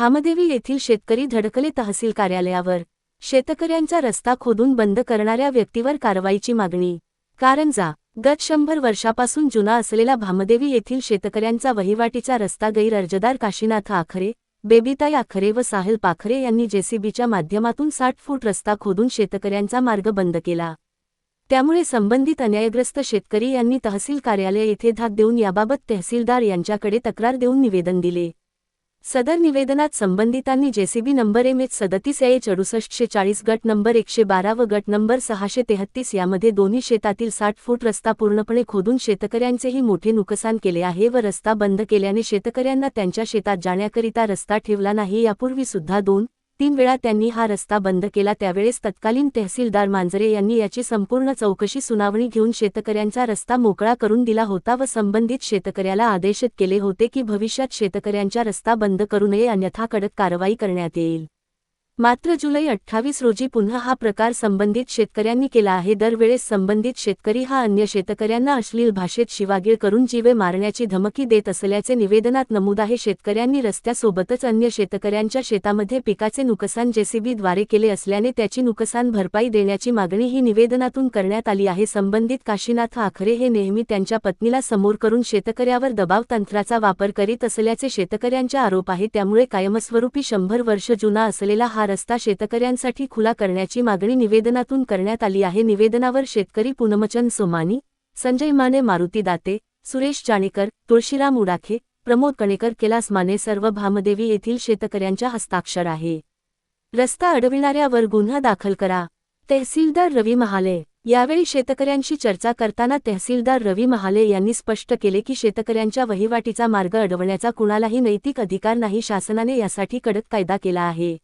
भामदेवी येथील शेतकरी धडकले तहसील कार्यालयावर। शेतकऱ्यांचा रस्ता खोदून बंद करणाऱ्या व्यक्तीवर कारवाईची मागणी। कारंजा गत 100 वर्षापासून जुना असलेला भामदेवी येथील शेतकऱ्यांचा वहिवाटीचा रस्ता गैर-अर्जदार काशीनाथ आखरे, बेबीताई आखरे व साहिल पाखरे यांनी जेसीबीच्या माध्यमातून 60 फूट रस्ता खोदून शेतकऱ्यांचा मार्ग बंद केला। त्यामुळे संबंधित अन्यायग्रस्त शेतकरी यांनी तहसील कार्यालय येथे धाक देऊन याबाबत तहसीलदार यांच्याकडे तक्रार देऊन निवेदन दिले। सदर निवेदनात संबंधितांनी जेसीबी नंबर MH37AH6840 गट नंबर 112 व गट नंबर 633 यामध्ये दोन्ही शेतातील 60 फूट रस्ता पूर्णपणे खोदून शेतकऱ्यांचेही मोठे नुकसान केले आहे व रस्ता बंद केल्याने शेतकऱ्यांना त्यांच्या शेतात जाण्याकरिता रस्ता ठेवला नाही। यापूर्वी सुद्धा 2-3 वेळा त्यांनी हा रस्ता बंद केला, त्यावेळेस तत्कालीन तहसीलदार मांजरे यांनी याची संपूर्ण चौकशी सुनावणी घेऊन शेतकऱ्यांचा रस्ता मोकळा करून दिला होता व संबंधित शेतकऱ्याला आदेशित केले होते की भविष्यात शेतकऱ्यांचा रस्ता बंद करू नये, अन्यथा कडक कारवाई करण्यात येईल। मात्र जुलै 28 रोजी पुन्हा हा प्रकार संबंधित शेतकऱ्यांनी केला आहे। दरवेळेस संबंधित शेतकरी हा अन्य शेतकऱ्यांना अश्लील भाषेत शिवागीळ करून जीवे मारण्याची धमकी देत असल्याचे निवेदनात नमूद आहे। शेतकऱ्यांनी रस्त्यासोबतच अन्य शेतकऱ्यांच्या शेतामध्ये पिकाचे नुकसान जेसीबीद्वारे केले असल्याने त्याची नुकसान भरपाई देण्याची मागणी ही निवेदनातून करण्यात आली आहे। संबंधित काशीनाथ आखरे हे नेहमी त्यांच्या पत्नीला समोर करून शेतकऱ्यावर दबाव तंत्राचा वापर करीत असल्याचे शेतकऱ्यांचा आरोप आहे। त्यामुळे कायमस्वरूपी 100 वर्ष जुना असलेला हा रस्ता शेतकऱ्यांसाठी खुला करण्याची मागणी निवेदनातून करण्यात आली आहे। निवेदनावर शेतकरी पूनमचंद सोमानी, संजय माने, मारुती दाते, सुरेश जाणेकर, तुळशीराम उडाखे, प्रमोद कणेकर, कैलास माने सर्व भामदेवी येथील शेतकऱ्यांच्या हस्ताक्षर आहे। रस्ता अडविणाऱ्यावर गुन्हा दाखल करा। तहसीलदार रवी महाले यावेळी शेतकऱ्यांशी चर्चा करताना तहसीलदार रवी महाले यांनी स्पष्ट केले की शेतकऱ्यांच्या वहिवाटीचा मार्ग अडवण्याचा कुणालाही नैतिक अधिकार नाही। शासनाने यासाठी कडक कायदा केला आहे।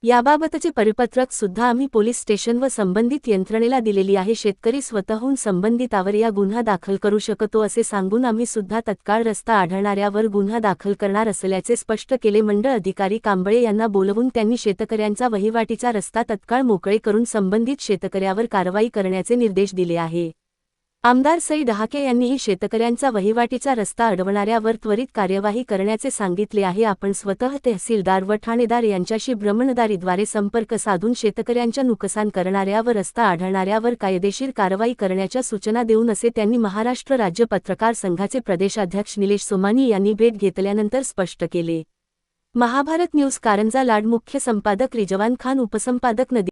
याबाबतचे परिपत्रक सुद्धा आम्ही पोलीस स्टेशन व संबंधित यंत्रणेला दिलेली आहे। शेतकरी स्वतःहून संबंधितावर या गुन्हा दाखल करू शकतो असे सांगून आम्ही सुद्धा तत्काळ रस्ता आढळणाऱ्यावर गुन्हा दाखल करणार असल्याचे स्पष्ट केले। मंडळ अधिकारी कांबळे यांना बोलवून त्यांनी शेतकऱ्यांचा वहिवाटीचा रस्ता तत्काळ मोकळे करून संबंधित शेतकऱ्यावर कारवाई करण्याचे निर्देश दिले आहे। आमदार सई डहाके यांनीही शेतकऱ्यांचा वहिवाटीचा रस्ता अडवणाऱ्यावर त्वरित कार्यवाही करण्याचे सांगितले आहे। आपण स्वतः तहसीलदार व ठाणेदार यांच्याशी भ्रमणदारीद्वारे संपर्क साधून शेतकऱ्यांच्या नुकसान करणाऱ्यावर रस्ता आढळणाऱ्यावर कायदेशीर कारवाई करण्याच्या सूचना देऊन असे त्यांनी महाराष्ट्र राज्य पत्रकार संघाचे प्रदेशाध्यक्ष निलेश सोमानी यांनी भेट घेतल्यानंतर स्पष्ट केले। महाभारत न्यूज कारंजा लाड मुख्य संपादक रिजवान खान, उपसंपादक नदी